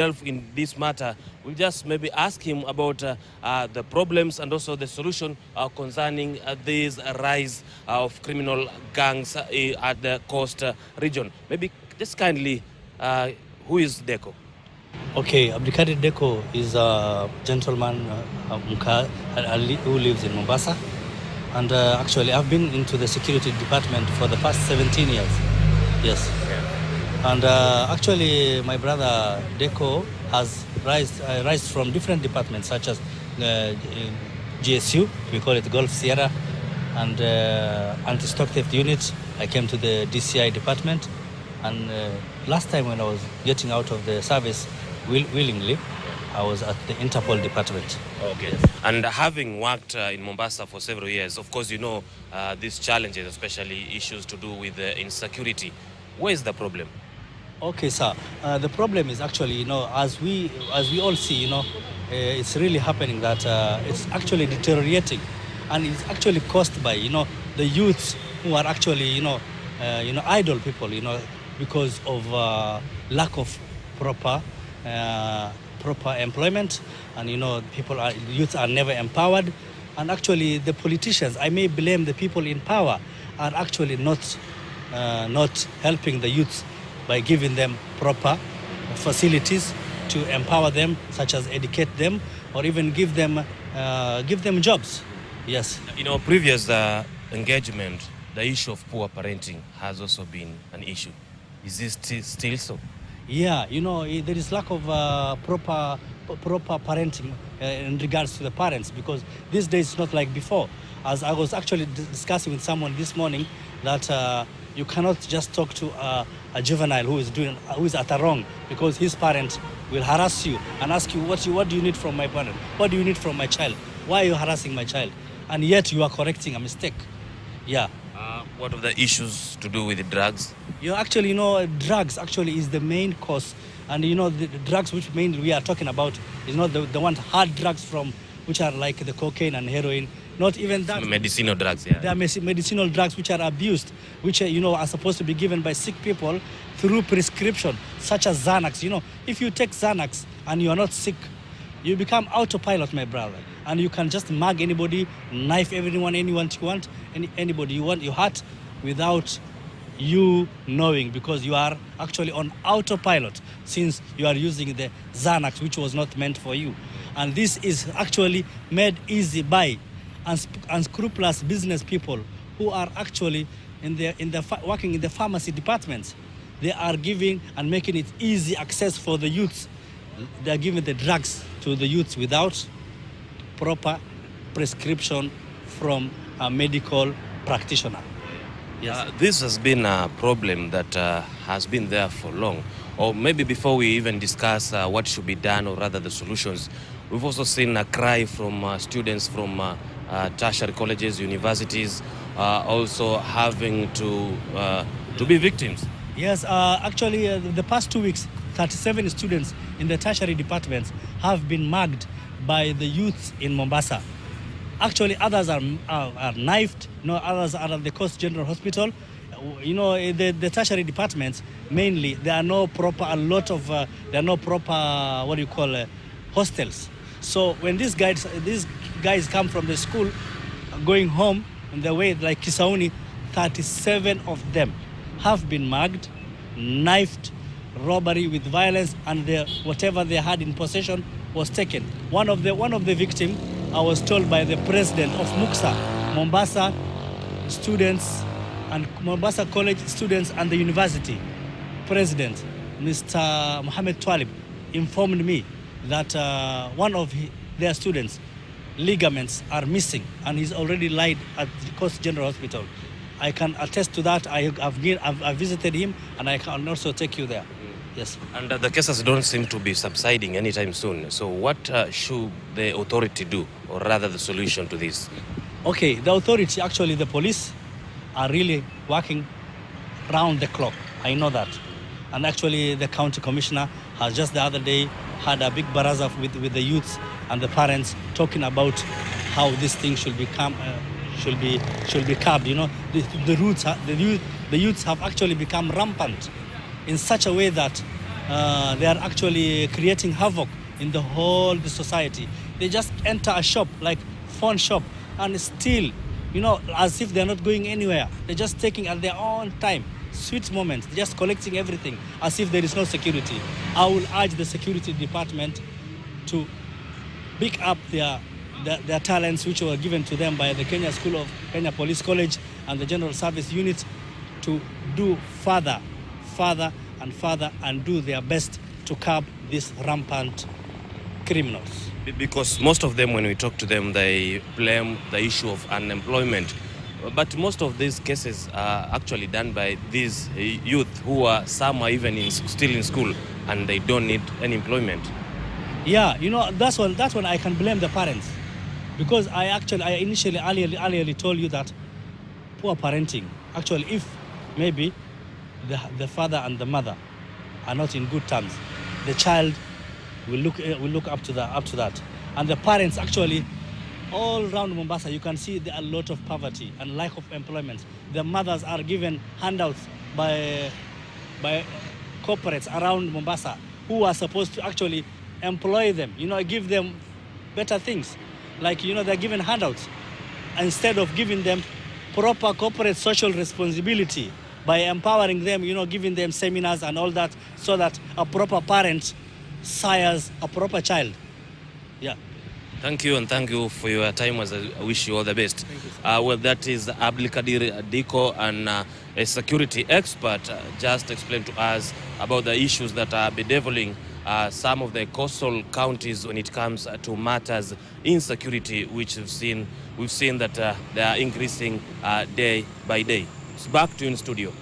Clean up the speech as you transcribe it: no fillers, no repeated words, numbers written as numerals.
in this matter. We'll just maybe ask him about the problems and also the solution concerning this rise of criminal gangs at the coast region. Maybe just kindly, who is Deco? Okay, Abdikadir Deko is a gentleman who lives in Mombasa. And actually, I've been into the security department for the past 17 years. Yes. Yeah. And actually, my brother Deko has rise from different departments, such as GSU, we call it Gulf Sierra, and anti-stock theft unit. I came to the DCI department. And last time when I was getting out of the service willingly, I was at the Interpol department. Okay. And having worked in Mombasa for several years, of course, you know these challenges, especially issues to do with insecurity. Where is the problem? Okay, sir. The problem is actually, you know, as we all see, you know, it's really happening that it's actually deteriorating, and it's actually caused by, you know, the youths who are actually, you know, idle people, you know, because of lack of proper employment, and you know, youth are never empowered, and actually the politicians, I may blame the people in power, are actually not helping the youth by giving them proper facilities to empower them, such as educate them or even give them jobs. Yes. In our previous engagement, the issue of poor parenting has also been an issue. Is this still so? Yeah, you know, there is lack of proper parenting in regards to the parents, because these days it's not like before. As I was actually discussing with someone this morning, that you cannot just talk to a juvenile who is at a wrong, because his parent will harass you and ask you, what do you need from my parent? What do you need from my child? Why are you harassing my child? And yet you are correcting a mistake. Yeah. What are the issues to do with the drugs? You actually, you know, drugs actually is the main cause. And you know, the drugs which mainly we are talking about is not the one hard drugs which are like the cocaine and heroin. Not even that. Medicinal drugs, yeah. They are medicinal drugs which are abused, which you know, are supposed to be given by sick people through prescription, such as Xanax. You know, if you take Xanax and you are not sick, you become autopilot, my brother, and you can just mug anybody, knife anyone you want, anybody you want, you hurt, without you knowing, because you are actually on autopilot, since you are using the Xanax, which was not meant for you. And this is actually made easy by unscrupulous business people who are actually working in the pharmacy departments. They are giving and making it easy access for the youths. They are giving the drugs to the youths without proper prescription from a medical practitioner. Yes. This has been a problem that has been there for long. Or maybe before we even discuss what should be done, or rather the solutions, we've also seen a cry from students from tertiary colleges, universities, also having to be victims. Yes, actually, the past 2 weeks, 37 students in the tertiary departments have been mugged by the youths in Mombasa. Actually, others are knifed. You know, others are at the Coast General Hospital. You know, the tertiary departments mainly, there are no proper hostels. So when these guys come from the school, going home on their way, like Kisauni, 37 of them have been mugged, knifed, robbery with violence, and whatever they had in possession was taken. One of the victims, I was told by the president of MUXA, Mombasa students and Mombasa College students and the university president, Mr. Mohammed Twalib, informed me that one of their students' ligaments are missing, and he's already lied at the Coast General Hospital. I can attest to that. I've visited him, and I can also take you there. Yes. And the cases don't seem to be subsiding anytime soon. So what should the authority do, or rather the solution to this? Okay, the authority, actually the police, are really working round the clock. I know that. And actually the county commissioner has just the other day had a big baraza with the youths and the parents, talking about how this thing should be curbed. You know, the youths have actually become rampant in such a way that they are actually creating havoc in the whole society. They just enter a shop, like phone shop, and steal, as if they're not going anywhere. They're just taking at their own time, sweet moments, just collecting everything as if there is no security. I will urge the security department to pick up their talents which were given to them by the Kenya Police College and the General Service Unit to do further and do their best to curb these rampant criminals. Because most of them, when we talk to them, they blame the issue of unemployment. But most of these cases are actually done by these youth who are, some are even still in school and they don't need any employment. Yeah, that's when I can blame the parents. Because I initially earlier told you that poor parenting. Actually, if maybe the father and the mother are not in good terms, the child will look up to that. And the parents actually, all around Mombasa, you can see there are a lot of poverty and lack of employment. The mothers are given handouts by corporates around Mombasa who are supposed to actually employ them, give them better things. Like, they're given handouts instead of giving them proper corporate social responsibility by empowering them, giving them seminars and all that, so that a proper parent sires a proper child. Yeah. Thank you, and thank you for your time. As I wish you all the best. Well, that is Abdulkadir Diko, and a security expert, just explained to us about the issues that are bedeviling some of the coastal counties when it comes to matters insecurity, which we've seen that they are increasing day by day. It's back to you in studio.